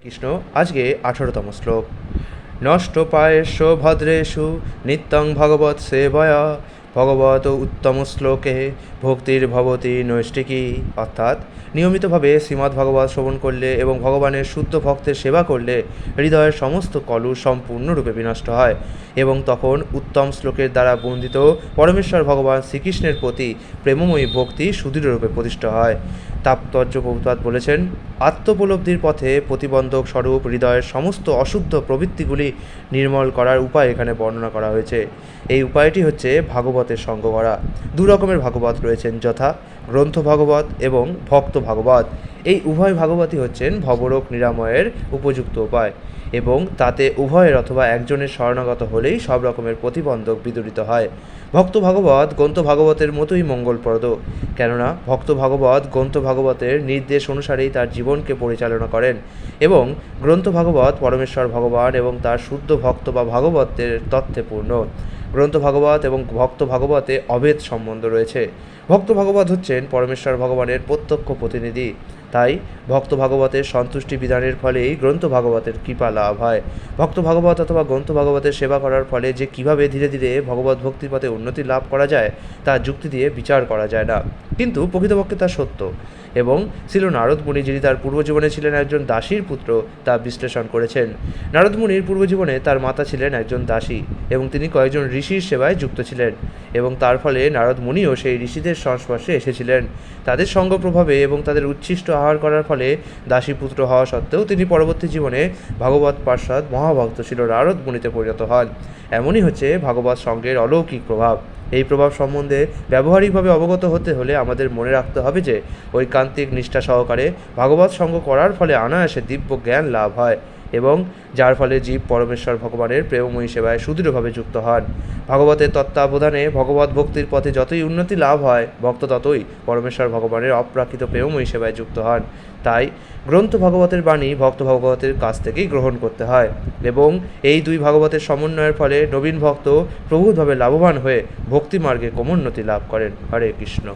কৃষ্ণ। আজকে 18তম শ্লোক। নষ্ট পায়েষু ভদ্রেষু নিত্যং ভগবৎ সেবয়া ভগবত উত্তম শ্লোকে ভক্তির ভবতি নৈষ্টিকী। অর্থাৎ নিয়মিতভাবে শ্রীমদ্ ভাগবত শ্রবণ করলে এবং ভগবানের শুদ্ধ ভক্তের সেবা করলে হৃদয়ের সমস্ত কলুষ সম্পূর্ণরূপে বিনষ্ট হয় এবং তখন উত্তম শ্লোকের দ্বারা বন্দিত পরমেশ্বর ভগবান শ্রীকৃষ্ণের প্রতি প্রেমময়ী ভক্তি সুদৃঢ়রূপে প্রতিষ্ঠা হয়। তাৎপর্য প্রভুপাদ বলেছেন, আত্মোপলব্ধির পথে প্রতিবন্ধক স্বরূপ হৃদয়ের সমস্ত অশুদ্ধ প্রবৃত্তিগুলি নির্মল করার উপায় এখানে বর্ণনা করা হয়েছে। এই উপায়টি হচ্ছে ভাগবতের সঙ্গ করা। দু রকমের ভাগবত রয়েছেন, যথা গ্রন্থ ভাগবত এবং ভক্ত ভাগবত। এই উভয় ভাগবতই হচ্ছেন ভবরোগ নিরাময়ের উপযুক্ত উপায় এবং তাতে উভয়ের অথবা একজনের শরণাগত হলেই সব রকমের প্রতিবন্ধক বিদূরিত হয়। ভক্ত ভাগবত গ্রন্থ ভাগবতের মতোই মঙ্গলপ্রদ, কেননা ভক্ত ভাগবত গ্রন্থ ভাগবতের নির্দেশ অনুসারেই তার জীবনকে পরিচালনা করেন এবং গ্রন্থ ভাগবত পরমেশ্বর ভগবান এবং তার শুদ্ধ ভক্ত বা ভাগবতের তত্ত্বে পূর্ণ। গ্রন্থ ভাগবত এবং ভক্ত ভাগবতে অভেদ সম্বন্ধ রয়েছে। ভক্ত ভাগবত হচ্ছেন পরমেশ্বর ভগবানের প্রত্যক্ষ প্রতিনিধি, তাই ভক্ত ভাগবতের সন্তুষ্টি বিধানের ফলেই গ্রন্থ ভাগবতের কৃপা লাভ হয়। ভক্ত ভাগবত অথবা গ্রন্থ ভাগবতের সেবা করার ফলে যে কিভাবে ধীরে ধীরে ভগবত ভক্তির পথে উন্নতি লাভ করা যায় তা যুক্তি দিয়ে বিচার করা যায় না, কিন্তু প্রকৃতপক্ষে তা সত্য। এবং ছিল নারদ মুনি, যিনি তার পূর্বজীবনে ছিলেন একজন দাসীর পুত্র, তা বিশ্লেষণ করেছেন। নারদ মুনির পূর্বজীবনে তার মাতা ছিলেন একজন দাসী এবং তিনি কয়েকজন ঋষির সেবায় যুক্ত ছিলেন এবং তার ফলে নারদ মুনিও সেই ঋষিদের সংস্পর্শে এসেছিলেন। তাদের সঙ্গ প্রভাবে এবং তাদের উচ্ছিষ্ট আহার করার ফলে দাসীপুত্র হওয়া সত্ত্বেও তিনি পরবর্তী জীবনে ভাগবত পার্ষদ মহাভক্ত ছিল নারদ মুনিতে পরিণত হন। এমনই হচ্ছে ভাগবত সঙ্গের অলৌকিক প্রভাব। এই প্রভাব সম্বন্ধে ব্যবহারিকভাবে অবগত হতে হলে আমাদের মনে রাখতে হবে যে ঐকান্তিক নিষ্ঠা সহকারে ভাগবত সঙ্গ করার ফলে অনায়াসে দিব্য জ্ঞান লাভ হয় এবং যার ফলে জীব পরমেশ্বর ভগবানের প্রেমময়ী সেবায় সুদৃঢ়ভাবে যুক্ত হন। ভাগবতের তত্ত্বাবধানে ভগবত ভক্তির পথে যতই উন্নতি লাভ হয়, ভক্ত ততই পরমেশ্বর ভগবানের অপ্রাকৃত প্রেমময়ী সেবায় যুক্ত হন। তাই গ্রন্থ ভাগবতের বাণী ভক্ত ভাগবতের কাছ থেকেই গ্রহণ করতে হয় এবং এই দুই ভাগবতের সমন্বয়ের ফলে নবীন ভক্ত প্রভূতভাবে লাভবান হয়ে ভক্তিমার্গে ক্রমোন্নতি লাভ করেন। হরে কৃষ্ণ।